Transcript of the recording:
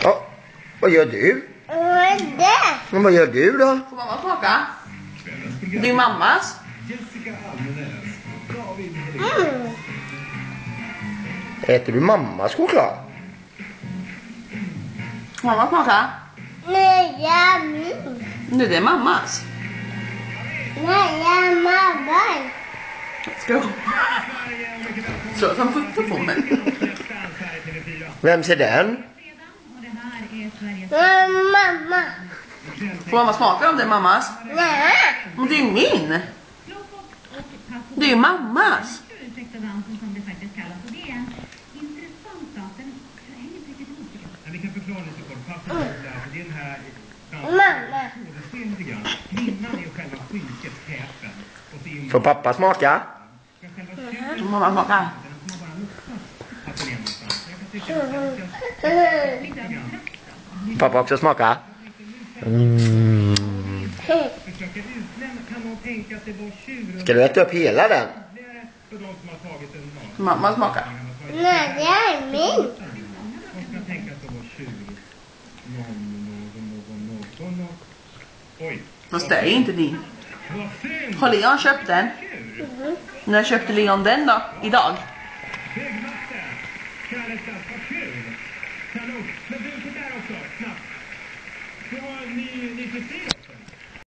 Ja, vad gör du? Men vad gör du då? Får mamma smaka? Det är mammas. Äter du mammas choklad? Får mamma smaka? Nej, jag min. Det är mammas. Nej, jag mamma. Ska jag slå som puttar på mig? Vem ser den? Mamma. Får mamma smaka om det är mammas? Nej. Men det är ju min. Det är ju mammas. Vi kan förklara lite kort. Pappa, det är den här Mamma. kvinnan är själva skynket, häpen. Och så in Får pappa smaka? Mamma smaka. att den är någonstans. Jag kan tycka att Pappa också smaka? försöka utlämna. Kan någon tänka att det var tjur? Ska du äta upp hela den? För de som har tagit en mat. Mamma smaka. Nej, det är min. De ska tänka att det var tjur. Någon. Oj. Fast det är inte din. Vad synd. Har Leon köpt den? När köpte Leon den då? Idag? Byggmatte. Kalles vad kul. Kanon. Men du, så där också. Snabbt. Så ni får se.